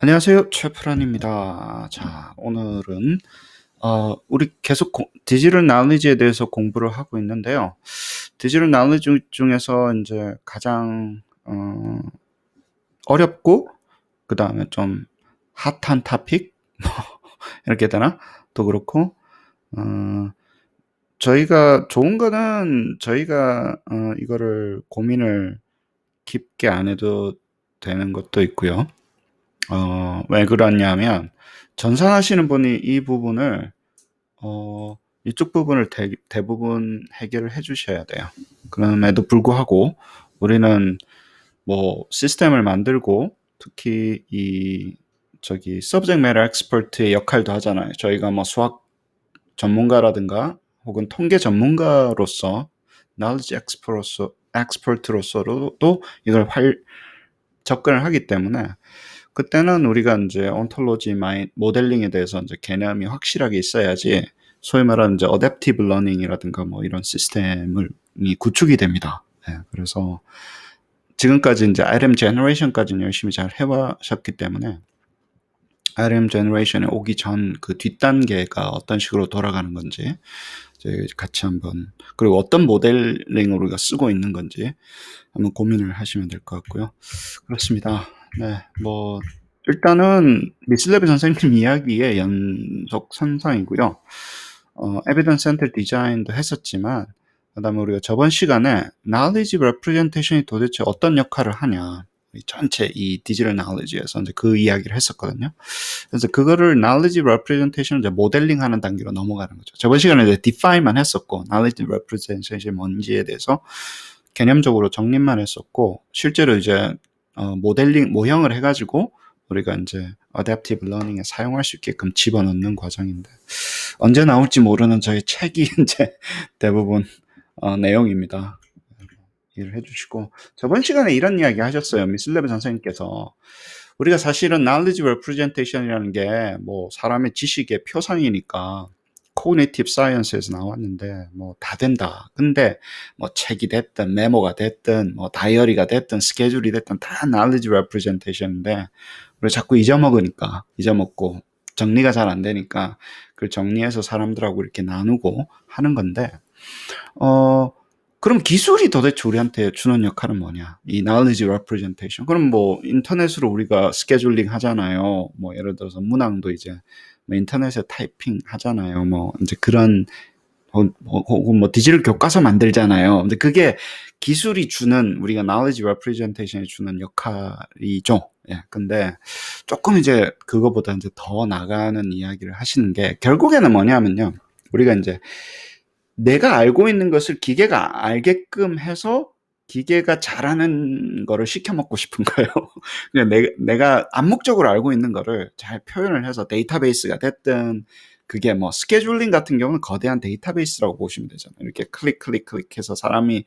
안녕하세요. 최프란입니다. 자, 오늘은 우리 계속 디지털 나리지에 대해서 공부를 하고 있는데요. 디지털 나리지 중에서 이제 가장 어렵고 그다음에 좀 핫한 토픽 이렇게 되나? 또 그렇고 저희가 좋은 거는 저희가 이거를 고민을 깊게 안 해도 되는 것도 있고요. 왜 그러냐면 전산하시는 분이 이 부분을 이쪽 부분을 대부분 해결을 해 주셔야 돼요. 그럼에도 불구하고 우리는 뭐 시스템을 만들고 특히 이 저기 subject matter expert의 역할도 하잖아요. 저희가 뭐 수학 전문가라든가 혹은 통계 전문가로서 knowledge expert로서도 이걸 접근을 하기 때문에 그때는 우리가 이제 ontology 모델링에 대해서 이제 개념이 확실하게 있어야지 소위 말하는 이제 adaptive learning이라든가 뭐 이런 시스템이 구축이 됩니다. 네, 그래서 지금까지 이제 RM generation까지는 열심히 잘 해와셨기 때문에 RM generation에 오기 전 그 뒷단계가 어떤 식으로 돌아가는 건지 이제 같이 한번 그리고 어떤 모델링을 우리가 쓰고 있는 건지 한번 고민을 하시면 될 것 같고요. 그렇습니다. 네, 뭐 일단은 미슬레비 선생님 이야기의 연속 선상이고요. 에비던스 센터 디자인도 했었지만 그다음에 우리가 저번 시간에 knowledge representation이 도대체 어떤 역할을 하냐 전체 이 디지털 knowledge에서 이제 그 이야기를 했었거든요. 그래서 그거를 knowledge representation을 이제 모델링하는 단계로 넘어가는 거죠. 저번 시간에 이제 define만 했었고 knowledge representation이 뭔지에 대해서 개념적으로 정립만 했었고 실제로 이제 모델링 모형을 해가지고 우리가 이제 adaptive learning에 사용할 수 있게끔 집어넣는 과정인데 언제 나올지 모르는 저희 책이 이제 대부분 내용입니다. 이해를 해주시고 저번 시간에 이런 이야기 하셨어요. 미슬레브 선생님께서 우리가 사실은 knowledge representation이라는 게 뭐 사람의 지식의 표상이니까 cognitive science에서 나왔는데 뭐 다 된다. 근데 뭐 책이 됐든 메모가 됐든 뭐 다이어리가 됐든 스케줄이 됐든 다 knowledge representation인데 우리 자꾸 잊어먹고 정리가 잘 안 되니까 그걸 정리해서 사람들하고 이렇게 나누고 하는 건데 그럼 기술이 도대체 우리한테 주는 역할은 뭐냐? 이 knowledge representation. 그럼 뭐 인터넷으로 우리가 스케줄링 하잖아요. 뭐 예를 들어서 문항도 이제 뭐 인터넷에 타이핑 하잖아요. 뭐 이제 그런 혹은 뭐 디지털 교과서 만들잖아요. 근데 그게 기술이 주는 우리가 knowledge representation이 주는 역할이죠. 예. 근데 조금 이제 그거보다 이제 더 나가는 이야기를 하시는 게 결국에는 뭐냐면요. 우리가 이제 내가 알고 있는 것을 기계가 알게끔 해서 기계가 잘하는 거를 시켜먹고 싶은 거예요. 그냥 내가 암묵적으로 알고 있는 거를 잘 표현을 해서 데이터베이스가 됐든 그게 뭐 스케줄링 같은 경우는 거대한 데이터베이스라고 보시면 되잖아요. 이렇게 클릭해서 사람이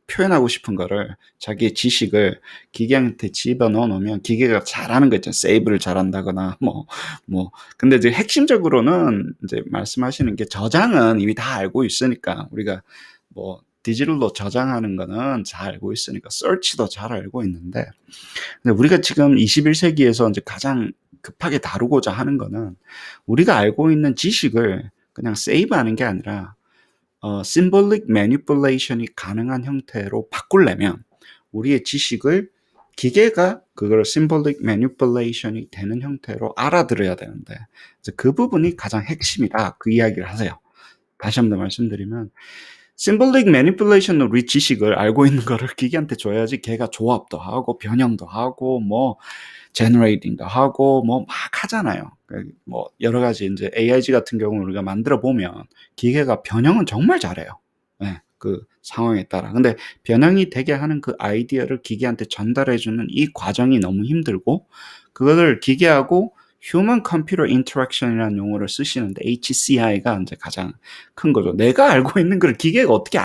표현하고 싶은 거를 자기의 지식을 기계한테 집어넣어 놓으면 기계가 잘하는 거 있잖아요. 세이브를 잘한다거나 근데 이제 핵심적으로는 이제 말씀하시는 게 저장은 이미 다 알고 있으니까 우리가 뭐 디지털로 저장하는 거는 잘 알고 있으니까 서치도 잘 알고 있는데 근데 우리가 지금 21세기에서 이제 가장 급하게 다루고자 하는 거는 우리가 알고 있는 지식을 그냥 세이브하는 게 아니라 symbolic manipulation이 가능한 형태로 바꾸려면 우리의 지식을 기계가 그걸 symbolic manipulation이 되는 형태로 알아들어야 되는데 그 부분이 가장 핵심이다. 그 이야기를 하세요. 다시 한번 말씀드리면 symbolic manipulation으로 우리 지식을 알고 있는 거를 기계한테 줘야지 걔가 조합도 하고 변형도 하고 뭐 generating도 하고 뭐 막 하잖아요. 뭐 여러 가지 이제 AIG 같은 경우는 우리가 만들어 보면 기계가 변형은 정말 잘해요. 네, 그 상황에 따라. 근데 변형이 되게 하는 그 아이디어를 기계한테 전달해 주는 이 과정이 너무 힘들고 그거를 기계하고 Human Computer Interaction이라는 용어를 쓰시는데 HCI가 이제 가장 큰 거죠. 내가 알고 있는 걸 기계가 어떻게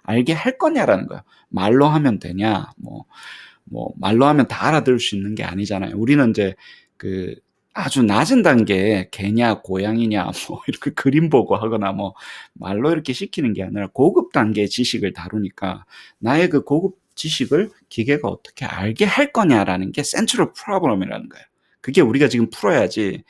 알게 할 거냐라는 거야. 말로 하면 되냐? 뭐 말로 하면 다 알아들을 수 있는 게 아니잖아요. 우리는 이제 그 아주 낮은 단계에 개냐 고양이냐 뭐 이렇게 그림 보고 하거나 뭐 말로 이렇게 시키는 게 아니라 고급 단계의 지식을 다루니까 나의 그 고급 지식을 기계가 어떻게 알게 할 거냐라는 게 센트럴 프로블럼이라는 거예요. 그게 우리가 지금 풀어야지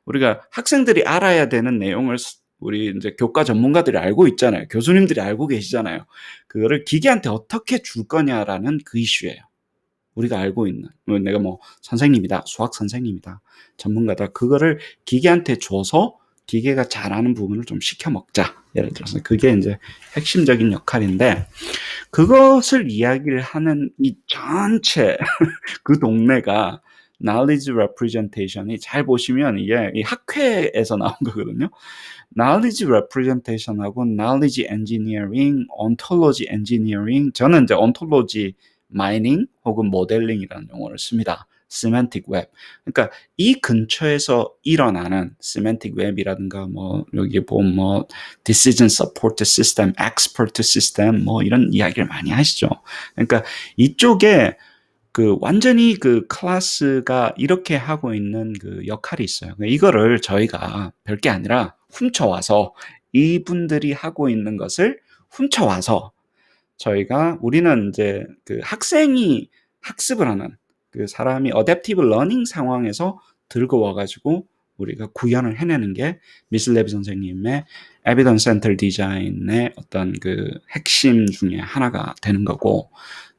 우리가 학생들이 알아야 되는 내용을 우리 이제 교과 전문가들이 알고 있잖아요. 교수님들이 알고 계시잖아요. 그거를 기계한테 어떻게 줄 거냐라는 그 이슈예요. 우리가 알고 있는. 내가 뭐 선생님이다. 수학 선생님이다. 전문가다. 그거를 기계한테 줘서 기계가 잘하는 부분을 좀 시켜 먹자. 예를 들어서 그게 이제 핵심적인 역할인데 그것을 이야기를 하는 이 전체 그 동네가 knowledge representation이 잘 보시면 이게 이 학회에서 나온 거거든요. knowledge representation하고 knowledge engineering, ontology engineering, 저는 이제 ontology mining 혹은 modeling이라는 용어를 씁니다. semantic web. 그러니까 이 근처에서 일어나는 semantic web이라든가 뭐 여기 보면 뭐 decision support system, expert system 뭐 이런 이야기를 많이 하시죠. 그러니까 이쪽에 그 완전히 그 클래스가 이렇게 하고 있는 그 역할이 있어요. 이거를 저희가 별게 아니라 훔쳐와서 이분들이 하고 있는 것을 훔쳐와서 저희가 우리는 이제 그 학생이 학습을 하는 그 사람이 어댑티브 러닝 상황에서 들고 와가지고 우리가 구현을 해내는 게 미슬 레비 선생님의 에비던스 센터 디자인의 어떤 그 핵심 중에 하나가 되는 거고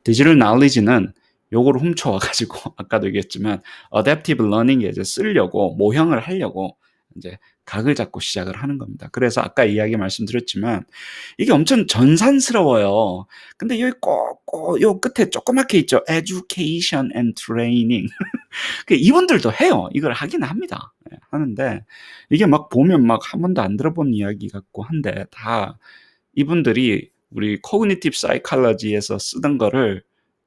디지털 나울리지는 요거를 훔쳐와가지고 아까도 얘기했지만 어댑티브 러닝에 이제 쓰려고 모형을 하려고 이제 각을 잡고 시작을 하는 겁니다. 그래서 아까 이야기 말씀드렸지만 이게 엄청 전산스러워요. 근데 여기 꼭 요 끝에 조그맣게 있죠. Education and Training. 이분들도 해요. 이걸 하긴 합니다. 하는데 이게 막 보면 막 한 번도 안 들어본 이야기 같고 한데 다 이분들이 우리 코그니티브 사이콜로지에서 쓰던 거를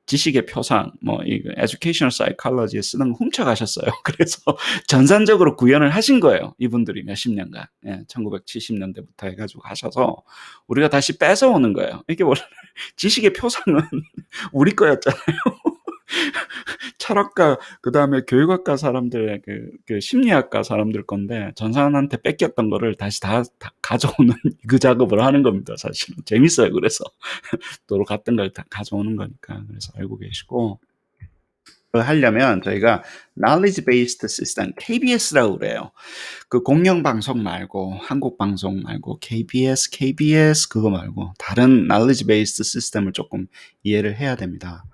지식의 표상, 뭐, 이 에듀케이셔널 사이콜로지에 쓰는 거 훔쳐가셨어요. 그래서 전산적으로 구현을 하신 거예요. 이분들이 몇십 년간. 예, 1970년대부터 해가지고 하셔서 우리가 다시 뺏어오는 거예요. 이게 원래 지식의 표상은 우리 거였잖아요. 철학과, 그 다음에 교육학과 사람들의 그 심리학과 사람들 건데 전산한테 뺏겼던 거를 다시 다 가져오는 그 작업을 하는 겁니다. 사실은. 재밌어요. 그래서. 도로 갔던 걸 다 가져오는 거니까. 그래서 알고 계시고. 그걸 하려면 저희가 knowledge based system, KBS라고 그래요. 그 공영방송 말고, 한국방송 말고, KBS 그거 말고, 다른 knowledge based system을 조금 이해를 해야 됩니다.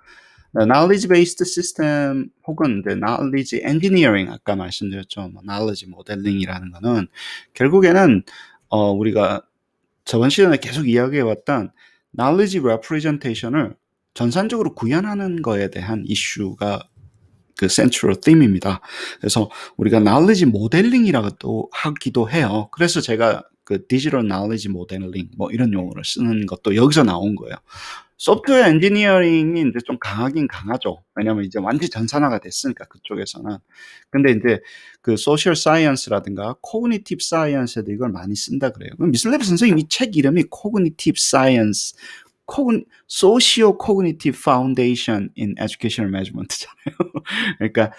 knowledge based system 혹은 knowledge engineering, 아까 말씀드렸죠. knowledge modeling이라는 거는 결국에는, 우리가 저번 시간에 계속 이야기해왔던 knowledge representation을 전산적으로 구현하는 거에 대한 이슈가 그 central theme입니다. 그래서 우리가 knowledge modeling이라고 하기도 해요. 그래서 제가 그 digital knowledge modeling 뭐 이런 용어를 쓰는 것도 여기서 나온 거예요. 소프트웨어 엔지니어링이 이제 좀 강하긴 강하죠. 왜냐면 이제 완전 전산화가 됐으니까 그쪽에서는. 근데 이제 그 소셜 사이언스라든가 코그니티브 사이언스에도 이걸 많이 쓴다 그래요. 미슬레브 선생님 이 책 이름이 코그니티브 사이언스, 소시오 코그니티브 파운데이션 인 에듀케이셔널 매니지먼트잖아요. 그러니까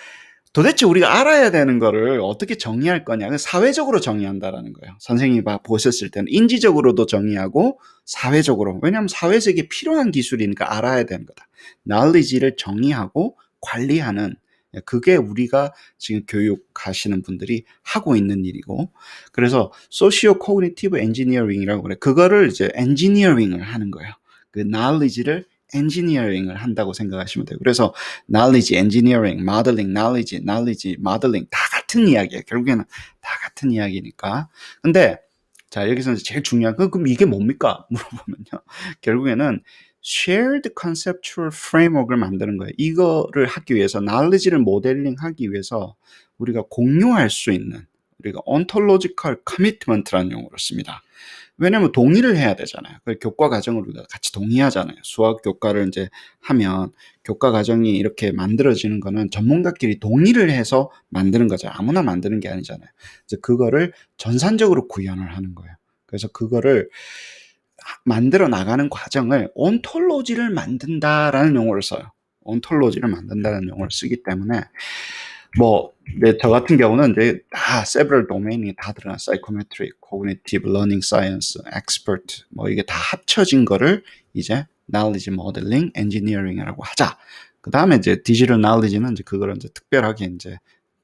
도대체 우리가 알아야 되는 거를 어떻게 정의할 거냐. 사회적으로 정의한다라는 거예요. 선생님이 보셨을 때는 인지적으로도 정의하고 사회적으로. 왜냐하면 사회에서 이게 필요한 기술이니까 알아야 되는 거다. knowledge를 정의하고 관리하는 그게 우리가 지금 교육하시는 분들이 하고 있는 일이고 그래서 소시오 코그니티브 엔지니어링이라고 그래. 그거를 이제 엔지니어링을 하는 거예요. 그 knowledge를 엔지니어링을 한다고 생각하시면 돼요. 그래서 knowledge, engineering, modeling, knowledge, modeling 다 같은 이야기예요. 결국에는 다 같은 이야기니까. 근데 자 여기서 제일 중요한 건 그럼 이게 뭡니까? 물어보면요. 결국에는 shared conceptual framework을 만드는 거예요. 이거를 하기 위해서 knowledge를 모델링 하기 위해서 우리가 공유할 수 있는 우리가 ontological commitment라는 용어를 씁니다. 왜냐면 동의를 해야 되잖아요. 그 교과 과정을 우리가 같이 동의하잖아요. 수학 교과를 이제 하면 교과 과정이 이렇게 만들어지는 거는 전문가끼리 동의를 해서 만드는 거죠. 아무나 만드는 게 아니잖아요. 그래서 그거를 전산적으로 구현을 하는 거예요. 그래서 그거를 만들어 나가는 과정을 온톨로지를 만든다라는 용어를 써요. 온톨로지를 만든다는 용어를 쓰기 때문에 뭐, 저 같은 경우는 이제 다 several 도메인이 다 들어간 psychometric, cognitive, learning science, expert 뭐 이게 다 합쳐진 거를 이제 knowledge modeling, engineering이라고 하자. 그 다음에 이제 digital knowledge는 이제 그거를 이제 특별하게 이제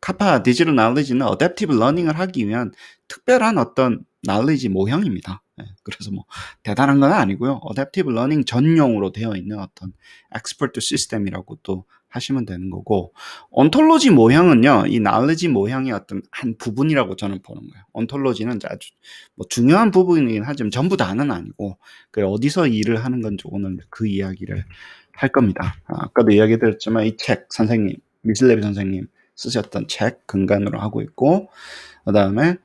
카파 디지털 knowledge는 adaptive learning을 하기 위한 특별한 어떤 knowledge 모형입니다. 예, 그래서 뭐 대단한 건 아니고요. adaptive learning 전용으로 되어 있는 어떤 expert system이라고 또 하시면 되는 거고, ontology 모형은요, 이 knowledge 모형의 어떤 한 부분이라고 저는 보는 거예요. ontology는 아주 뭐 중요한 부분이긴 하지만 전부 다는 아니고, 그 어디서 일을 하는 건지 오늘 그 이야기를 할 겁니다. 아까도 이야기 드렸지만 이 책 선생님, 미슬레비 선생님 쓰셨던 책 근간으로 하고 있고, 그 다음에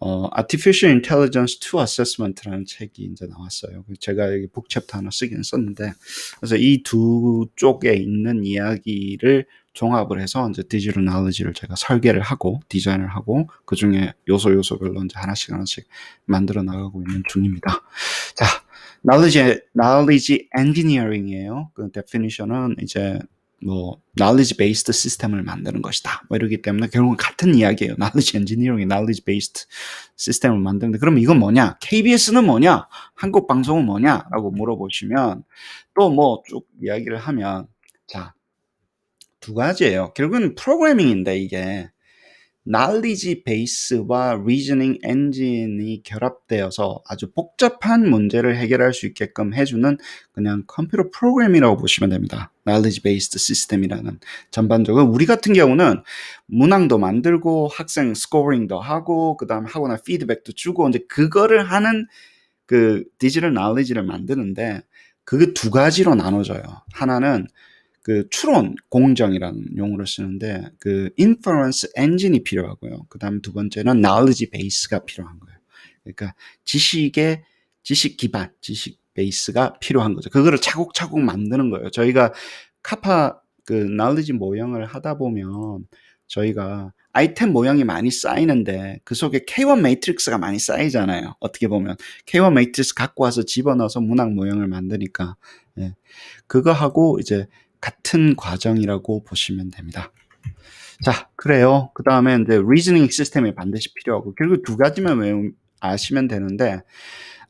Artificial Intelligence to Assessment라는 책이 이제 나왔어요. 제가 여기 북챕터 하나 쓰긴 썼는데, 그래서 이 두 쪽에 있는 이야기를 종합을 해서 이제 디지털 knowledge를 제가 설계를 하고 디자인을 하고 그 중에 요소별로 이제 하나씩 만들어 나가고 있는 중입니다. 자, knowledge engineering이에요. 그 definition은 이제 뭐 knowledge based 시스템을 만드는 것이다. 뭐 이러기 때문에 결국은 같은 이야기예요. knowledge engineering이 knowledge based 시스템을 만드는데, 그럼 이건 뭐냐? KBS는 뭐냐? 한국 방송은 뭐냐?라고 물어보시면 또 뭐 쭉 이야기를 하면, 자, 두 가지예요. 결국은 프로그래밍인데 이게 knowledge base와 reasoning engine이 결합되어서 아주 복잡한 문제를 해결할 수 있게끔 해주는 그냥 컴퓨터 프로그램이라고 보시면 됩니다. knowledge based system이라는 전반적으로. 우리 같은 경우는 문항도 만들고 학생 스코어링도 하고 그다음에 하거나 피드백도 주고 이제 그거를 하는 그 디지털 knowledge를 만드는데, 그게 두 가지로 나눠져요. 하나는 그 추론 공정이라는 용어를 쓰는데 그 inference engine이 필요하고요. 그 다음 두 번째는 knowledge base가 필요한 거예요. 그러니까 지식 기반, 지식 베이스가 필요한 거죠. 그거를 차곡차곡 만드는 거예요. 저희가 카파 그 knowledge 모형을 하다 보면 저희가 아이템 모형이 많이 쌓이는데 그 속에 K1 매트릭스가 많이 쌓이잖아요. 어떻게 보면 K1 매트릭스 갖고 와서 집어넣어서 문학 모형을 만드니까, 예. 그거 하고 이제 같은 과정이라고 보시면 됩니다. 자, 그래요. 그 다음에 이제 reasoning 시스템이 반드시 필요하고, 결국 두 가지만 아시면 되는데,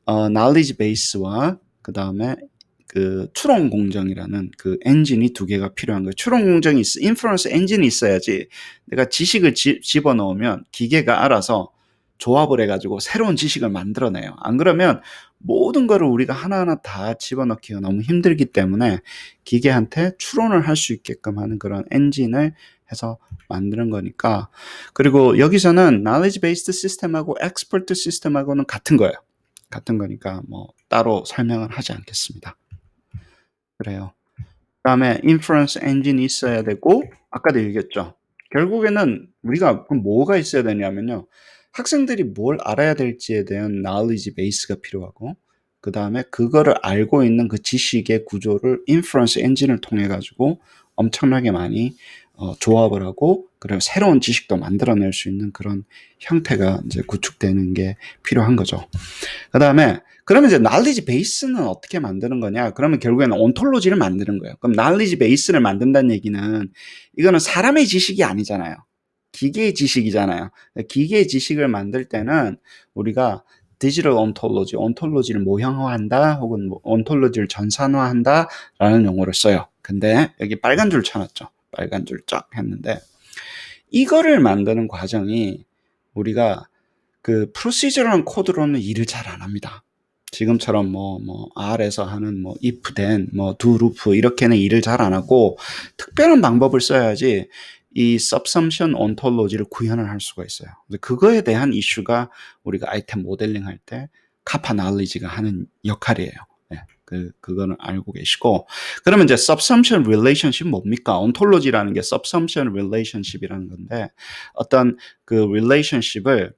knowledge base와 그 다음에 그 추론 공정이라는 그 엔진이 두 개가 필요한 거예요. 추론 공정이 inference 엔진이 있어야지 내가 지식을 집어넣으면 기계가 알아서 조합을 해가지고 새로운 지식을 만들어내요. 안 그러면 모든 거를 우리가 하나하나 다 집어넣기가 너무 힘들기 때문에 기계한테 추론을 할 수 있게끔 하는 그런 엔진을 해서 만드는 거니까. 그리고 여기서는 knowledge based 시스템하고 expert 시스템하고는 같은 거예요. 같은 거니까 뭐 따로 설명을 하지 않겠습니다. 그래요. 그다음에 inference engine이 있어야 되고, 아까도 얘기했죠. 결국에는 우리가 그럼 뭐가 있어야 되냐면요. 학생들이 뭘 알아야 될지에 대한 knowledge base가 필요하고, 그 다음에 그거를 알고 있는 그 지식의 구조를 inference engine을 통해 가지고 엄청나게 많이 조합을 하고, 그리고 새로운 지식도 만들어낼 수 있는 그런 형태가 이제 구축되는 게 필요한 거죠. 그 다음에 그러면 이제 knowledge base는 어떻게 만드는 거냐? 그러면 결국에는 ontology를 만드는 거예요. 그럼 knowledge base를 만든다는 얘기는 이거는 사람의 지식이 아니잖아요. 기계의 지식이잖아요. 기계의 지식을 만들 때는 우리가 디지털 ontology를 모형화한다, 혹은 뭐 ontology를 전산화한다라는 용어를 써요. 근데 여기 빨간 줄 쳐놨죠. 빨간 줄 쫙 했는데, 이거를 만드는 과정이 우리가 그 프로시저럴 코드로는 일을 잘 안 합니다. 지금처럼 R에서 하는 if then, do loop 이렇게는 일을 잘 안 하고 특별한 방법을 써야지 이 subsumption ontology를 구현을 할 수가 있어요. 그거에 대한 이슈가 우리가 아이템 모델링 할 때 카파 knowledge가 하는 역할이에요. 네, 그거는 알고 계시고, 그러면 이제 subsumption relationship 뭡니까? ontology라는 게 subsumption relationship이라는 건데, 어떤 그 relationship을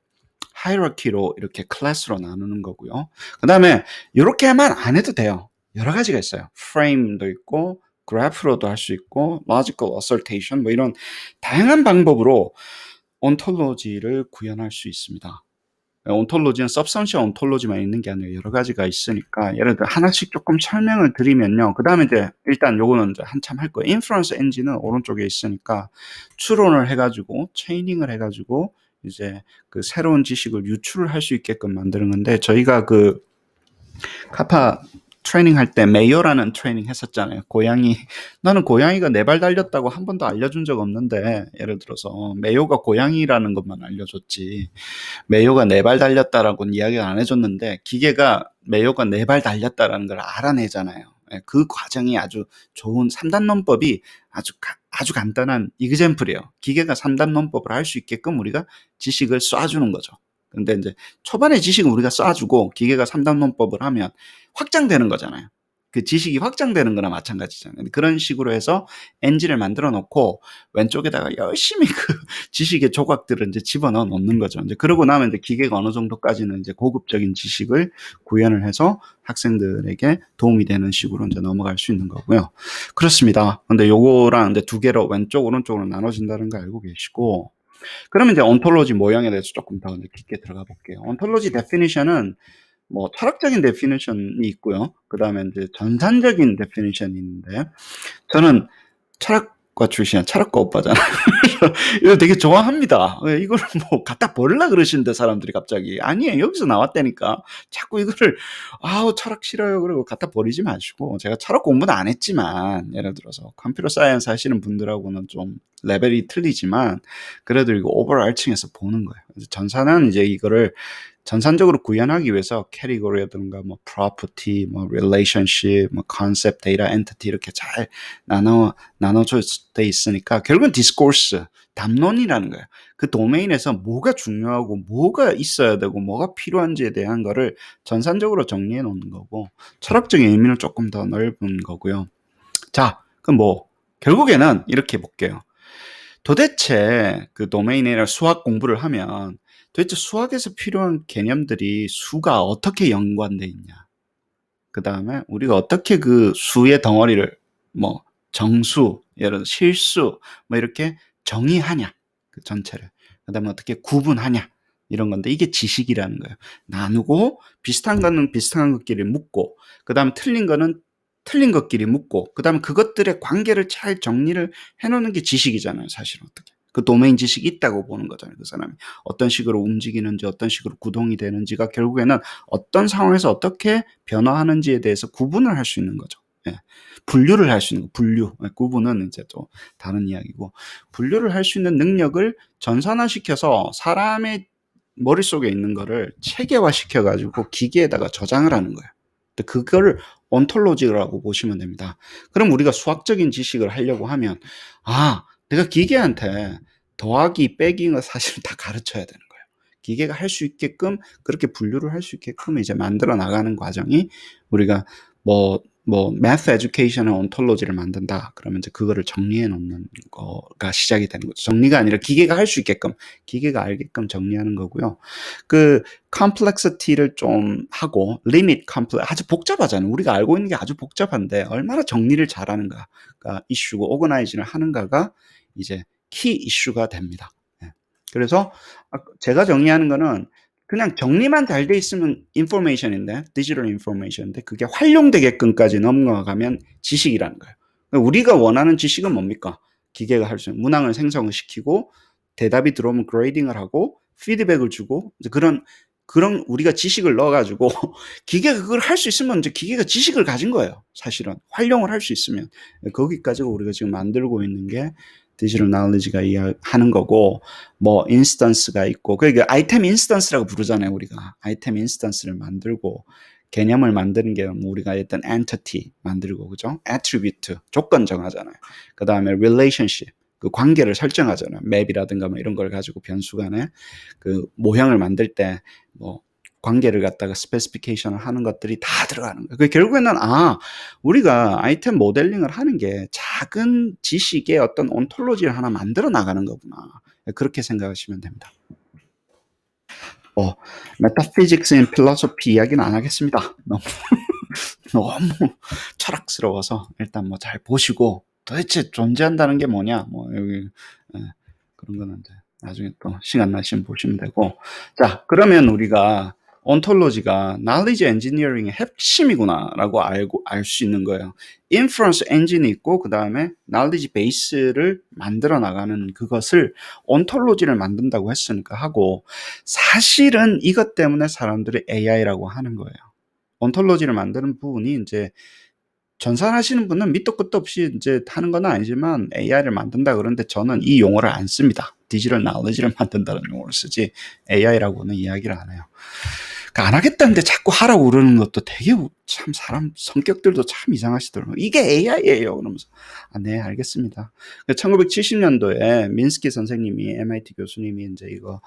하이라키로 이렇게 클래스로 나누는 거고요. 그 다음에 이렇게만 안 해도 돼요. 여러 가지가 있어요. 프레임도 있고 그래프로도 할 수 있고 logical assertion 뭐 이런 다양한 방법으로 ontology를 구현할 수 있습니다. ontology는 substantial ontology만 있는 게 아니라 여러 가지가 있으니까, 예를 들어 하나씩 조금 설명을 드리면요. 그 다음에 이제 일단 요거는 이제 한참 할 거예요. inference engine은 오른쪽에 있으니까 추론을 해가지고 체이닝을 해가지고 이제 그 새로운 지식을 유출을 할 수 있게끔 만드는 건데, 저희가 그 카파 트레이닝할 때 메이어라는 트레이닝 했었잖아요. 고양이 나는 고양이가 4발 달렸다고 한 번도 알려준 적 없는데 예를 들어서 메이어가 고양이라는 것만 알려줬지 메이어가 4발 달렸다라고는 이야기를 안 해줬는데 기계가 메이어가 4발 달렸다라는 걸 알아내잖아요. 예, 그 과정이 아주 좋은 3단 논법이 아주 간단한 이그젬플이에요. 기계가 3단 논법을 할 수 있게끔 우리가 지식을 쏴주는 거죠. 근데 이제 초반에 지식은 우리가 쏴주고 기계가 3단 논법을 하면 확장되는 거잖아요. 그 지식이 확장되는 거나 마찬가지잖아요. 그런 식으로 해서 엔진을 만들어 놓고 왼쪽에다가 열심히 그 지식의 조각들을 이제 집어넣어 놓는 거죠. 이제 그러고 나면 이제 기계가 어느 정도까지는 이제 고급적인 지식을 구현을 해서 학생들에게 도움이 되는 식으로 이제 넘어갈 수 있는 거고요. 그렇습니다. 근데 요거랑 이제 2개로 왼쪽, 오른쪽으로 나눠진다는 거 알고 계시고, 그러면 이제 온톨로지 모형에 대해서 조금 더 깊게 들어가 볼게요. 온톨로지 데피니션은 뭐 철학적인 데피니션이 있고요. 그 다음에 이제 전산적인 데피니션이 있는데, 저는 철학과 출신이야. 철학과 오빠잖아요. 이거 되게 좋아합니다. 왜 이거를 뭐 갖다 버리려 그러시는데 사람들이 갑자기 아니에요. 여기서 나왔다니까. 자꾸 이거를 아우 철학 싫어요. 그러고 갖다 버리지 마시고 제가 철학 공부는 안 했지만 예를 들어서 컴퓨터 사이언스 하시는 분들하고는 좀 레벨이 틀리지만 그래도 이거 오버알층에서 보는 거예요. 그래서 전사는 이제 이거를 전산적으로 구현하기 위해서 캐리고리라든가 뭐 프로퍼티, 뭐 릴레이션십, 뭐 컨셉, 데이터, 엔티티 이렇게 잘 나눠져 있으니까 결국은 디스코스, 담론이라는 거예요. 그 도메인에서 뭐가 중요하고 뭐가 있어야 되고 뭐가 필요한지에 대한 거를 전산적으로 정리해 놓는 거고 철학적인 의미는 조금 더 넓은 거고요. 자, 그럼 뭐 결국에는 이렇게 볼게요. 도대체 그 도메인이나 수학 공부를 하면 도대체 수학에서 필요한 개념들이 수가 어떻게 연관돼 있냐. 그 다음에 우리가 어떻게 그 수의 덩어리를 뭐 정수, 예를 들어 실수 뭐 이렇게 정의하냐. 그 전체를. 그 다음에 어떻게 구분하냐. 이런 건데 이게 지식이라는 거예요. 나누고 비슷한 거는 비슷한 것끼리 묶고 그 다음에 틀린 거는 틀린 것끼리 묶고 그 다음에 그것들의 관계를 잘 정리를 해놓는 게 지식이잖아요. 사실은 어떻게. 그 도메인 지식이 있다고 보는 거잖아요. 그 사람이 어떤 식으로 움직이는지 어떤 식으로 구동이 되는지가 결국에는 어떤 상황에서 어떻게 변화하는지에 대해서 구분을 할 수 있는 거죠. 예. 분류를 할 수 있는 거. 분류. 예, 구분은 이제 또 다른 이야기고 분류를 할 수 있는 능력을 전산화시켜서 사람의 머릿속에 있는 거를 체계화시켜 가지고 기계에다가 저장을 하는 거예요. 그거를 온톨로지라고 보시면 됩니다. 그럼 우리가 수학적인 지식을 하려고 하면 내가 기계한테 더하기, 빼기는 사실은 다 가르쳐야 되는 거예요. 기계가 할 수 있게끔 그렇게 분류를 할 수 있게끔 이제 만들어 나가는 과정이 우리가 math education의 ontology를 만든다. 그러면 이제 그거를 정리해 놓는 거가 시작이 되는 거죠. 정리가 아니라 기계가 할 수 있게끔, 기계가 알게끔 정리하는 거고요. 그 complexity를 좀 하고 limit complex 아주 복잡하잖아요. 우리가 알고 있는 게 아주 복잡한데 얼마나 정리를 잘하는가가 이슈고 organize를 하는가가 이제 키 이슈가 됩니다. 예. 그래서 제가 정리하는 거는 그냥 정리만 잘 돼 있으면 인포메이션인데 디지털 인포메이션인데 그게 활용되게끔까지 넘어가면 지식이라는 거예요. 우리가 원하는 지식은 뭡니까? 기계가 할 수 있는 문항을 생성을 시키고 대답이 들어오면 그레이딩을 하고 피드백을 주고 이제 그런 우리가 지식을 넣어가지고 기계가 그걸 할 수 있으면 이제 기계가 지식을 가진 거예요. 사실은 활용을 할 수 있으면 거기까지가 우리가 지금 만들고 있는 게 디지털 나울리지가 하는 거고 뭐 인스턴스가 있고 그게 아이템 인스턴스라고 부르잖아요. 우리가 아이템 인스턴스를 만들고 개념을 만드는 게 우리가 일단 엔티티 만들고 그죠? attribute 조건 정하잖아요. 그 다음에 relationship 그 관계를 설정하잖아요. 맵이라든가 뭐 이런 걸 가지고 변수 간에 그 모형을 만들 때 뭐 관계를 갖다가 스페시피케이션을 하는 것들이 다 들어가는 거예요. 결국에는 우리가 아이템 모델링을 하는 게 작은 지식의 어떤 온톨로지를 하나 만들어 나가는 거구나. 그렇게 생각하시면 됩니다. 메타피직스 인 필로소피 이야기는 안 하겠습니다. 너무 철학스러워서 일단 뭐 잘 보시고 도대체 존재한다는 게 뭐냐 여기 그런 거는 이제 나중에 또 시간 나시면 보시면 되고 자 그러면 우리가 온톨로지가 knowledge engineering의 핵심이구나라고 알 수 있는 거예요. inference engine이 있고 그 다음에 knowledge base를 만들어 나가는 그것을 온톨로지를 만든다고 했으니까 하고 사실은 이것 때문에 사람들이 AI라고 하는 거예요. 온톨로지를 만드는 부분이 이제 전산하시는 분은 밑도 끝도 없이 이제 하는 건 아니지만 AI를 만든다 그러는데 저는 이 용어를 안 씁니다. 디지털 나우리지를 만든다는 용어를 쓰지 AI라고는 이야기를 안 해요. 그러니까 안 하겠다는데 자꾸 하라고 그러는 것도 되게 참 사람 성격들도 참 이상하시더라고요. 이게 AI예요. 그러면서 네 알겠습니다. 1970년도에 민스키 선생님이 MIT 교수님이 이제 이거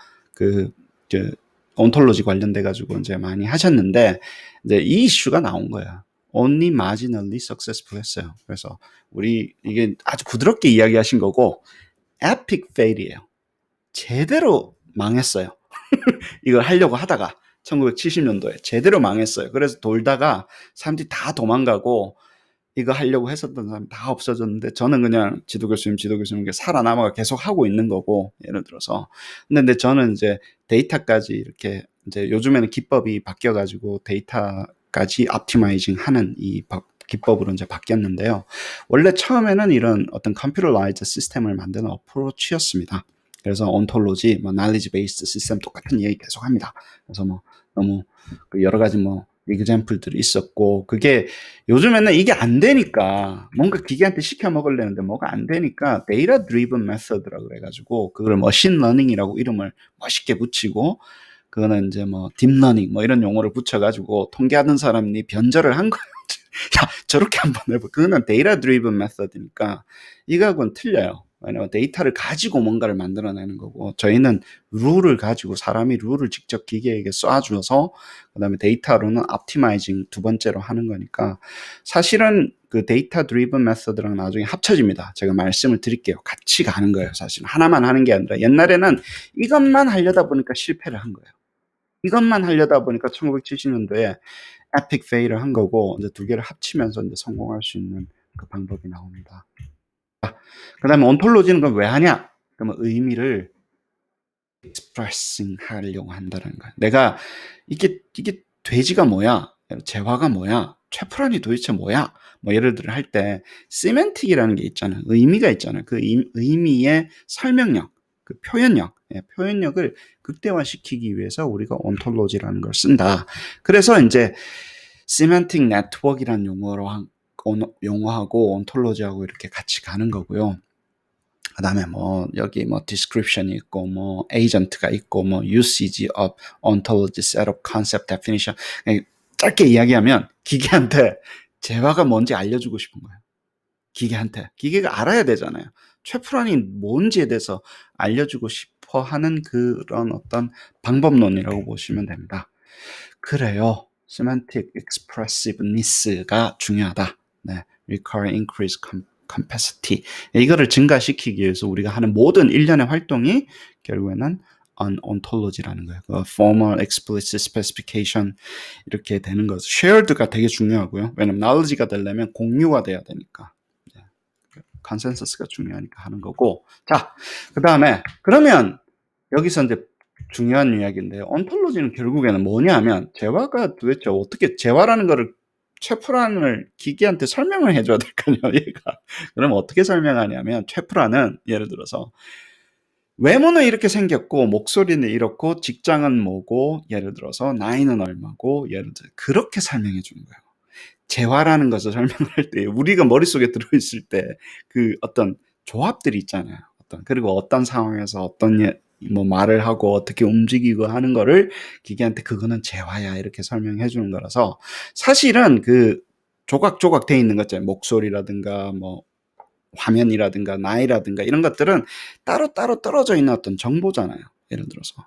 온톨로지 관련돼 가지고 이제 많이 하셨는데 이제 이 이슈가 나온 거야. only marginally successful 했어요. 그래서 우리 이게 아주 부드럽게 이야기하신 거고 epic fail이에요. 제대로 망했어요. 이걸 하려고 하다가 1970년도에 제대로 망했어요. 그래서 돌다가 사람들이 다 도망가고 이거 하려고 했었던 사람이 다 없어졌는데 저는 그냥 지도 교수님 살아남아 계속 하고 있는 거고 예를 들어서 근데 저는 이제 데이터까지 이렇게 이제 요즘에는 기법이 바뀌어 가지고 데이터까지 optimizing 하는 이 기법으로 이제 바뀌었는데요. 원래 처음에는 이런 어떤 computerized 시스템을 만드는 어프로치였습니다. 그래서 ontology, knowledge based 시스템 똑같은 얘기 계속 합니다. 그래서 너무 여러 가지 example들이 있었고 그게 요즘에는 이게 안 되니까 뭔가 기계한테 시켜 먹으려는데 뭐가 안 되니까 data driven method라고 그래가지고 그걸 machine learning이라고 이름을 멋있게 붙이고 그거는 이제 딥러닝 이런 용어를 붙여가지고 통계하는 사람이 변절을 한 거예요. 야 저렇게 한번 해봐. 그거는 data driven method니까 이거하고는 틀려요. 왜냐면 데이터를 가지고 뭔가를 만들어내는 거고 저희는 룰을 가지고 사람이 룰을 직접 기계에게 쏴줘서 그다음에 데이터로는 optimizing 두 번째로 하는 거니까 사실은 그 데이터 드리븐 메서드랑 나중에 합쳐집니다. 제가 말씀을 드릴게요. 같이 가는 거예요. 사실은 하나만 하는 게 아니라 옛날에는 이것만 하려다 보니까 실패를 한 거예요. 이것만 하려다 보니까 1970년도에 epic fail을 한 거고 이제 두 개를 합치면서 이제 성공할 수 있는 그 방법이 나옵니다. 그 다음에 온톨로지는 그럼 왜 하냐? 그러면 의미를 expressing 하려고 한다는 거야. 내가 이게 돼지가 뭐야? 재화가 뭐야? 최프란이 도대체 뭐야? 예를 들어 할 때 시멘틱이라는 게 있잖아요. 의미가 있잖아요. 그 의미의 설명력, 그 표현력을 극대화시키기 위해서 우리가 온톨로지라는 걸 쓴다. 그래서 이제 시멘틱 네트워크라는 용어하고 온톨로지하고 이렇게 같이 가는 거고요. 그 다음에 여기 description이 있고 agent가 있고 usage of ontology setup concept definition 짧게 이야기하면 기계한테 재화가 뭔지 알려주고 싶은 거예요. 기계가 알아야 되잖아요. 최프란이 뭔지에 대해서 알려주고 싶어 하는 그런 어떤 방법론이라고 보시면 됩니다. 그래요. semantic expressiveness가 중요하다. 네, require increased capacity. 이거를 증가시키기 위해서 우리가 하는 모든 일련의 활동이 결국에는 ontology라는 거예요. formal, explicit specification 이렇게 되는 거죠. shared가 되게 중요하고요. 왜냐면 knowledge가 되려면 공유가 돼야 되니까. consensus가 중요하니까 하는 거고. 자, 그 다음에 그러면 여기서 이제 중요한 이야기인데요. 온톨로지는 결국에는 뭐냐면 재화가 도대체 어떻게 재화라는 거를 최프란을 기계한테 설명을 해줘야 될 거 아니에요. 얘가. 그럼 어떻게 설명하냐면 최프란은 예를 들어서 외모는 이렇게 생겼고 목소리는 이렇고 직장은 뭐고 예를 들어서 나이는 얼마고 예를 들어 그렇게 설명해 주는 거예요. 재화라는 것을 설명할 때 우리가 머릿속에 들어있을 때 그 어떤 조합들이 있잖아요. 그리고 어떤 상황에서 어떤 말을 하고 어떻게 움직이고 하는 거를 기계한테 그거는 재화야 이렇게 설명해 주는 거라서 사실은 그 조각조각 돼 있는 것 있잖아요. 목소리라든가 화면이라든가 나이라든가 이런 것들은 따로따로 떨어져 있는 어떤 정보잖아요. 예를 들어서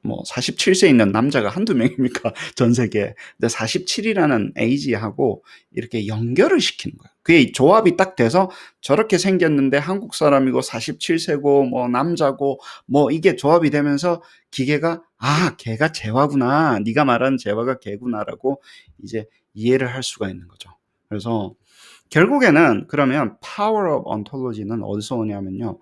47세 있는 남자가 한두 명입니까? 전 세계에. 근데 47이라는 에이지하고 이렇게 연결을 시키는 거예요. 그게 조합이 딱 돼서 저렇게 생겼는데 한국 사람이고 47세고 남자고 이게 조합이 되면서 기계가 걔가 재화구나. 네가 말하는 재화가 걔구나라고 이제 이해를 할 수가 있는 거죠. 그래서 결국에는 그러면 power of ontology는 어디서 오냐면요.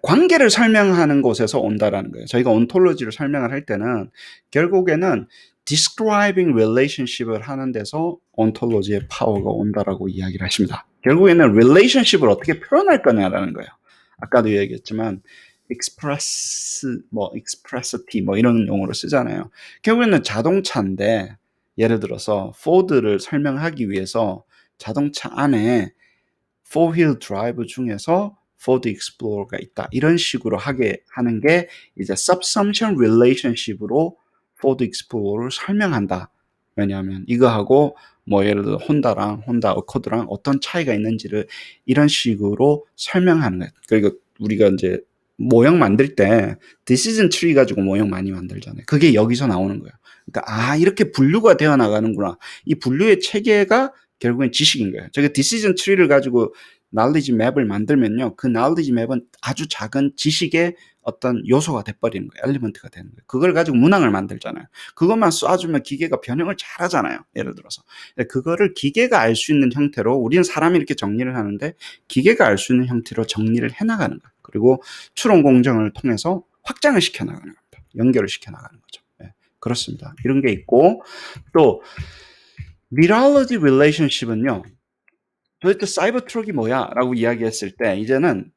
관계를 설명하는 곳에서 온다라는 거예요. 저희가 온톨로지를 설명을 할 때는 결국에는 describing relationship을 하는 데서 온톨로지의 파워가 온다라고 이야기를 하십니다. 결국에는 relationship을 어떻게 표현할 거냐라는 거예요. 아까도 얘기했지만 expressity 뭐 이런 용어로 쓰잖아요. 결국에는 자동차인데 예를 들어서 포드를 설명하기 위해서 자동차 안에 four-wheel drive 중에서 포드 익스플로러가 있다. 이런 식으로 하게 하는 게 이제 subsumption relationship으로 포드 익스플로러를 설명한다. 왜냐하면 이거하고 뭐 예를 들어 혼다 어코드랑 어떤 차이가 있는지를 이런 식으로 설명하는 거예요. 그리고 우리가 이제 모형 만들 때 decision tree 가지고 모형 많이 만들잖아요. 그게 여기서 나오는 거예요. 그러니까 이렇게 분류가 되어 나가는구나. 이 분류의 체계가 결국엔 지식인 거예요. 저게 decision tree를 가지고 knowledge 맵을 만들면요. 그 knowledge 맵은 아주 작은 지식의 어떤 요소가 돼버리는 거예요. 엘리먼트가 되는 거예요. 그걸 가지고 문항을 만들잖아요. 그것만 쏴주면 기계가 변형을 잘 하잖아요. 예를 들어서. 그거를 기계가 알 수 있는 형태로 우리는 사람이 이렇게 정리를 하는데 기계가 알 수 있는 형태로 정리를 해나가는 거예요. 그리고 추론 공정을 통해서 확장을 시켜나가는 겁니다. 연결을 시켜나가는 거죠. 네, 그렇습니다. 이런 게 있고 또 mirrorology relationship은요. 도대체 사이버 트럭이 뭐야? 라고 이야기했을 때 이제는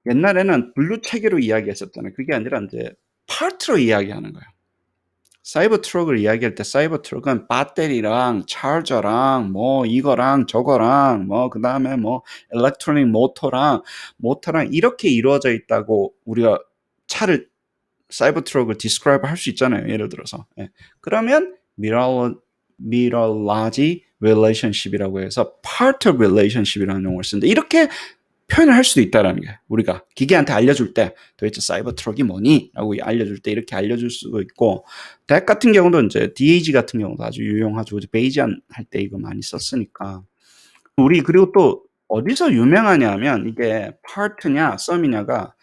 옛날에는 분류 체계로 이야기했었잖아요. 그게 아니라 이제 파트로 이야기하는 거예요. 사이버 트럭을 이야기할 때 사이버 트럭은 배터리랑 차저랑 뭐 이거랑 저거랑 뭐 그다음에 뭐 일렉트로닉 모터랑 이렇게 이루어져 있다고 우리가 차를 사이버 트럭을 디스크라이브 할 수 있잖아요. 예를 들어서. 예. 그러면 mirrorology relationship이라고 해서 part of relationship이라는 용어를 쓰는데 이렇게 표현을 할 수도 있다라는 게 우리가 기계한테 알려줄 때 도대체 사이버 트럭이 뭐니? 라고 알려줄 때 이렇게 알려줄 수도 있고 덱 같은 경우도 이제 DAG 같은 경우도 아주 유용하죠. 베이지안 할 때 이거 많이 썼으니까 우리 그리고 또 어디서 유명하냐면 이게 part냐 sum이냐가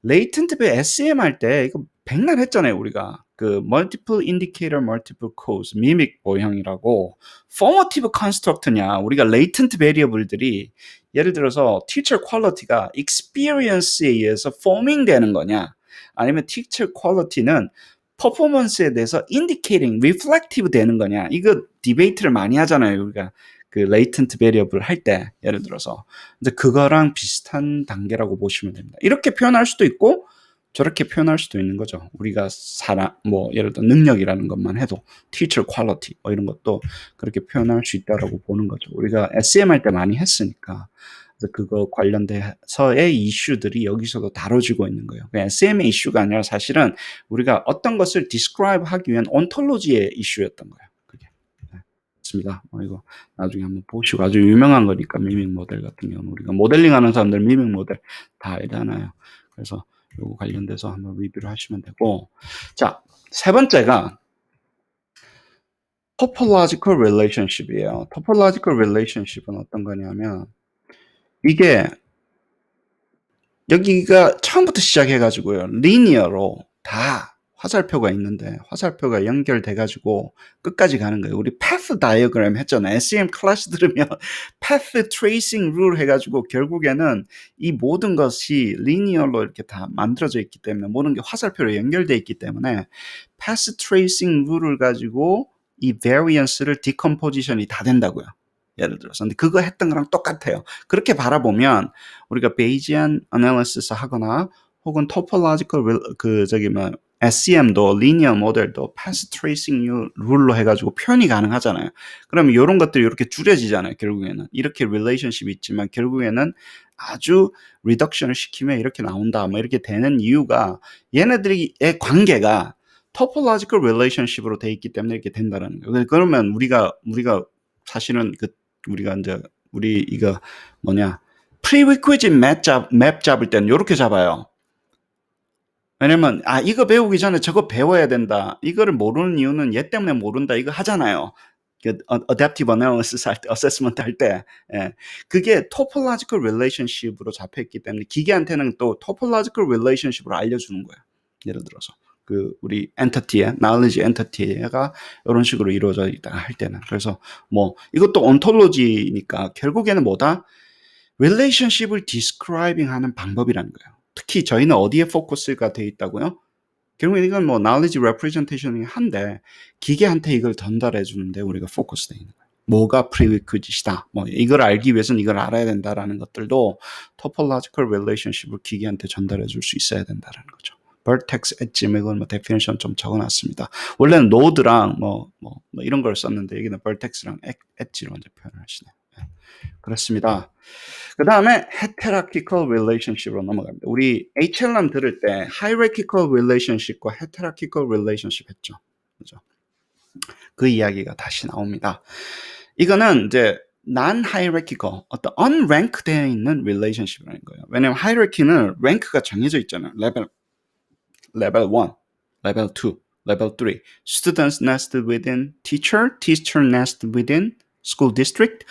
레이턴트 배 SEM 할 때 이거 백날 했잖아요, 우리가. 그 multiple indicator, multiple cause, mimic 모형이라고 formative construct냐 우리가 latent variable들이 예를 들어서 teacher quality가 experience에 의해서 forming 되는 거냐 아니면 teacher quality는 performance에 대해서 indicating, reflective 되는 거냐 이거 디베이트를 많이 하잖아요, 우리가. 그 latent variable 할 때 예를 들어서 이제 그거랑 비슷한 단계라고 보시면 됩니다. 이렇게 표현할 수도 있고 저렇게 표현할 수도 있는 거죠. 우리가 뭐 예를 들어 능력이라는 것만 해도 teacher quality 뭐 이런 것도 그렇게 표현할 수 있다라고 보는 거죠. 우리가 SEM 할 때 많이 했으니까. 그래서 그거 관련돼서의 이슈들이 여기서도 다뤄지고 있는 거예요. SEM의 이슈가 아니라 사실은 우리가 어떤 것을 describe 하기 위한 ontology의 이슈였던 거예요. 그게. 습니다. 이거 나중에 한번 보시고 아주 유명한 거니까 미믹 모델 같은 경우는 우리가 모델링하는 사람들 미믹 모델 다 알잖아요. 그래서 요거 관련돼서 한번 리뷰를 하시면 되고 자, 세 번째가 topological relationship이에요. topological relationship은 어떤 거냐면 이게 여기가 처음부터 시작해가지고요. 리니어로 다 화살표가 있는데 화살표가 연결돼가지고 끝까지 가는 거예요. 우리 path diagram 했잖아요. SEM 클래스 들으면 path tracing rule 해가지고 결국에는 이 모든 것이 리니어로 이렇게 다 만들어져 있기 때문에 모든 게 화살표로 연결돼 있기 때문에 path tracing rule을 가지고 이 variance를 decomposition이 다 된다고요. 예를 들어서. 근데 그거 했던 거랑 똑같아요. 그렇게 바라보면 우리가 베이지안 애널리시스 하거나 혹은 토폴로지컬 SEM도 리니어 모델도 패스 트레이싱 룰로 해가지고 표현이 가능하잖아요. 그러면 이런 것들이 이렇게 줄여지잖아요. 결국에는 이렇게 릴레이션십이 있지만 결국에는 아주 리덕션을 시키면 이렇게 나온다. 뭐 이렇게 되는 이유가 얘네들의 관계가 토폴로지컬 릴레이션십으로 돼 있기 때문에 이렇게 된다라는 거예요. 그러면 우리가 사실은 우리가 이제 이거 prerequisite 맵 잡을 때는 이렇게 잡아요. 왜냐면 이거 배우기 전에 저거 배워야 된다. 이거를 모르는 이유는 얘 때문에 모른다. 이거 하잖아요. adaptive analysis 할 때, assessment 할 때. 예. 그게 topological relationship으로 잡혀있기 때문에 기계한테는 또 topological relationship으로 알려주는 거예요. 예를 들어서. 우리 엔터티에, knowledge 엔터티가 이런 식으로 이루어져 있다 할 때는. 그래서 이것도 ontology니까 결국에는 뭐다? relationship을 describing 하는 방법이라는 거예요. 특히 저희는 어디에 포커스가 돼 있다고요? 결국엔 이건 knowledge representation이 한데 기계한테 이걸 전달해 주는데 우리가 포커스 돼 있는 거예요. 뭐가 prerequisite이다. 뭐 이걸 알기 위해서는 이걸 알아야 된다라는 것들도 topological relationship을 기계한테 전달해 줄 수 있어야 된다라는 거죠. vertex, 엣지, 이건 뭐 definition 좀 적어놨습니다. 원래는 node랑 뭐 이런 걸 썼는데 여기는 vertex랑 엣지로 이제 표현을 하시네요. 그렇습니다. 그 다음에 hierarchical relationship으로 넘어갑니다. 우리 HLM 들을 때 hierarchical relationship과 hierarchical relationship 했죠. 그죠? 그 이야기가 다시 나옵니다. 이거는 이제 non-hierarchical, 어떤 unranked 되어 있는 relationship이라는 거예요. 왜냐면 hierarchy는 랭크가 정해져 있잖아요. level 1, level 2, level 3. Students nested within teacher, teacher nested within school district,